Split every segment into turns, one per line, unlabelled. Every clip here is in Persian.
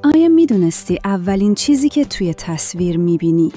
آیا میدونستی اولین چیزی که توی تصویر میبینی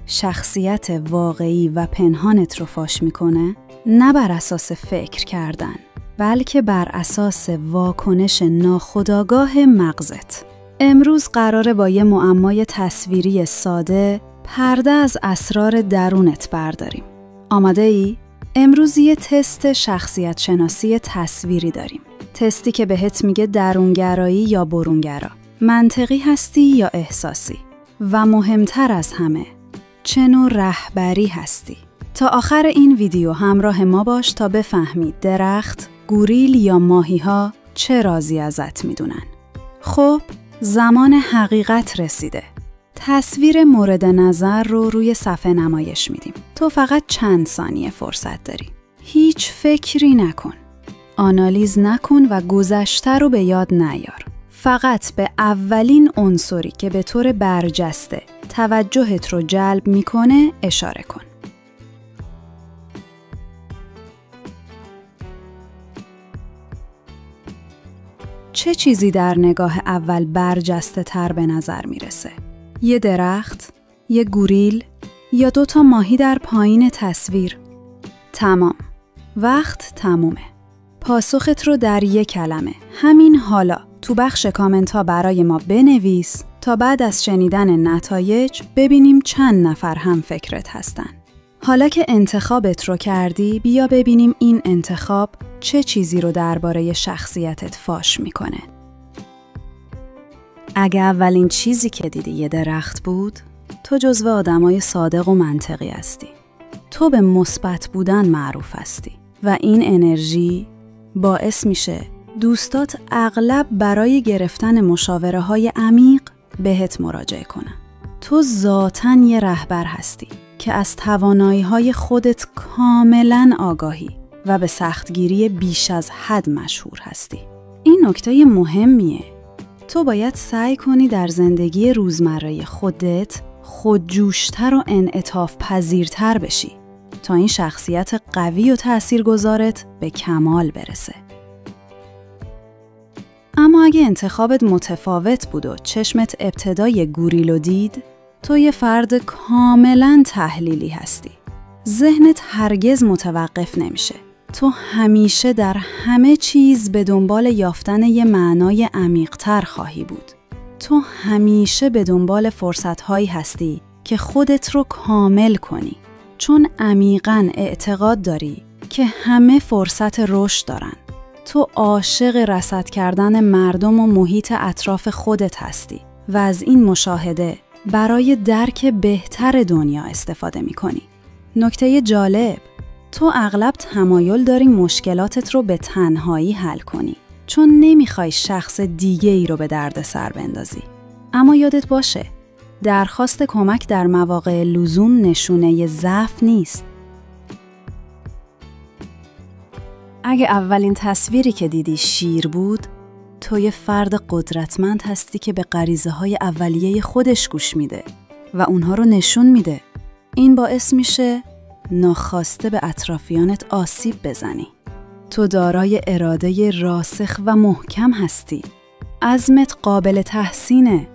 شخصیت واقعی و پنهانت رو فاش میکنه؟ نه بر اساس فکر کردن، بلکه بر اساس واکنش ناخودآگاه مغزت. امروز قراره با یه معمای تصویری ساده پرده از اسرار درونت برداریم. آماده ای؟ امروز یه تست شخصیت شناسی تصویری داریم. تستی که بهت میگه درونگرایی یا برونگرا، منطقی هستی یا احساسی، و مهمتر از همه چه نوع رهبری هستی. تا آخر این ویدیو همراه ما باش تا بفهمید درخت، گوریل یا ماهی‌ها چه رازی ازت میدونن. خب، زمان حقیقت رسیده. تصویر مورد نظر رو روی صفحه نمایش میدیم. تو فقط چند ثانیه فرصت داری. هیچ فکری نکن. آنالیز نکن و گذشته رو به یاد نیار. فقط به اولین عنصری که به طور برجسته توجهت رو جلب میکنه اشاره کن. چه چیزی در نگاه اول برجسته تر به نظر میرسه؟ یه درخت، یه گوریل یا 2 ماهی در پایین تصویر؟ تمام. وقت تمومه. پاسخت رو در 1 کلمه، همین حالا، تو بخش کامنت ها برای ما بنویس تا بعد از شنیدن نتایج ببینیم چند نفر هم فکرت هستن. حالا که انتخابت رو کردی، بیا ببینیم این انتخاب چه چیزی رو درباره شخصیتت فاش میکنه. اگه اولین چیزی که دیدی یه درخت بود، تو جزو آدمای صادق و منطقی هستی. تو به مثبت بودن معروف هستی و این انرژی باعث میشه دوستات اغلب برای گرفتن مشاوره‌های عمیق بهت مراجعه کنن. تو ذاتاً یه رهبر هستی که از توانایی‌های خودت کاملاً آگاهی و به سختگیری بیش از حد مشهور هستی. این نکته مهمیه. تو باید سعی کنی در زندگی روزمره خودت خودجوشتر و انعطاف پذیرتر بشی تا این شخصیت قوی و تاثیرگذارت به کمال برسه. اما اگه انتخابت متفاوت بود و چشمت ابتدای گوریلو دید، تو یه فرد کاملاً تحلیلی هستی. ذهنت هرگز متوقف نمیشه. تو همیشه در همه چیز به دنبال یافتن یه معنای عمیق‌تر خواهی بود. تو همیشه به دنبال فرصت‌هایی هستی که خودت رو کامل کنی، چون عمیقاً اعتقاد داری که همه فرصت رشد دارن. تو عاشق رصد کردن مردم و محیط اطراف خودت هستی و از این مشاهده برای درک بهتر دنیا استفاده می‌کنی. نکته جالب، تو اغلب تمایل داری مشکلاتت رو به تنهایی حل کنی، چون نمیخوای شخص دیگه ای رو به درد سر بندازی. اما یادت باشه، درخواست کمک در مواقع لزوم نشونه ضعف نیست. اگه اولین تصویری که دیدی شیر بود، تو یه فرد قدرتمند هستی که به غریزه‌های اولیه خودش گوش میده و اونها رو نشون میده. این باعث میشه ناخواسته به اطرافیانت آسیب بزنی. تو دارای اراده راسخ و محکم هستی. عزمت قابل تحسینه.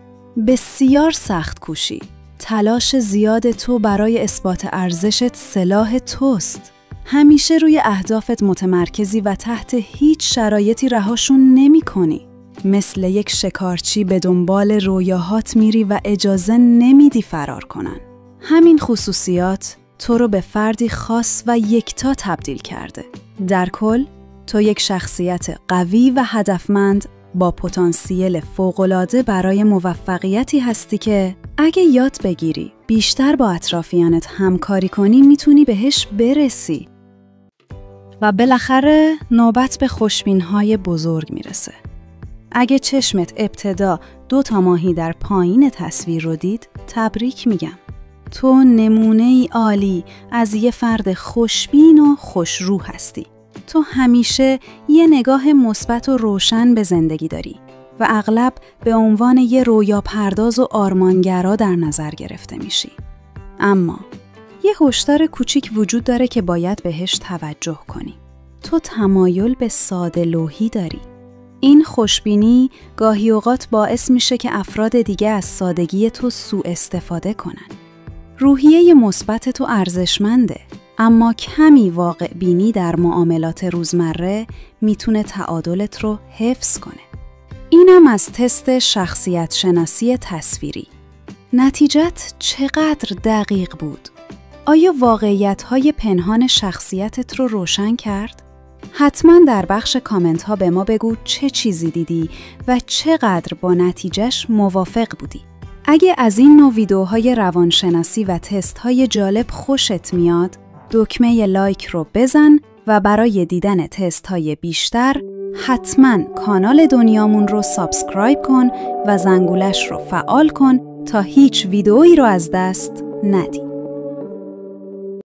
بسیار سخت کوشی. تلاش زیاد تو برای اثبات ارزشت سلاح توست. همیشه روی اهدافت متمرکزی و تحت هیچ شرایطی رهاشون نمی کنی. مثل یک شکارچی به دنبال رویاهات میری و اجازه نمیدی فرار کنن. همین خصوصیات تو رو به فردی خاص و یکتا تبدیل کرده. در کل، تو یک شخصیت قوی و هدفمند با پتانسیل فوق‌العاده برای موفقیتی هستی که اگه یاد بگیری بیشتر با اطرافیانت همکاری کنی میتونی بهش برسی. و بالاخره نوبت به خوشبین‌های بزرگ میرسه. اگه چشمت ابتدا 2 ماهی در پایین تصویر رو دید، تبریک میگم. تو نمونه‌ای عالی از یه فرد خوشبین و خوشروح هستی. تو همیشه یه نگاه مثبت و روشن به زندگی داری و اغلب به عنوان یه رویا پرداز و آرمانگرا در نظر گرفته میشی. اما یه هشدار کوچیک وجود داره که باید بهش توجه کنی. تو تمایل به ساده لوحی داری. این خوشبینی گاهی اوقات باعث میشه که افراد دیگه از سادگی تو سوء استفاده کنن. روحیه مثبت تو ارزشمنده، اما کمی واقع بینی در معاملات روزمره میتونه تعادلت رو حفظ کنه. اینم از تست شخصیت شناسی تصویری. نتیجت چقدر دقیق بود؟ آیا واقعیت‌های پنهان شخصیتت رو روشن کرد؟ حتما در بخش کامنت ها به ما بگو چه چیزی دیدی و چقدر با نتیجهش موافق بودی. اگه از این نوع ویدیوهای روانشناسی و تست های جالب خوشت میاد، دکمه لایک رو بزن و برای دیدن تست های بیشتر حتما کانال دنیامون رو سابسکرایب کن و زنگولش رو فعال کن تا هیچ ویدئویی رو از دست ندی.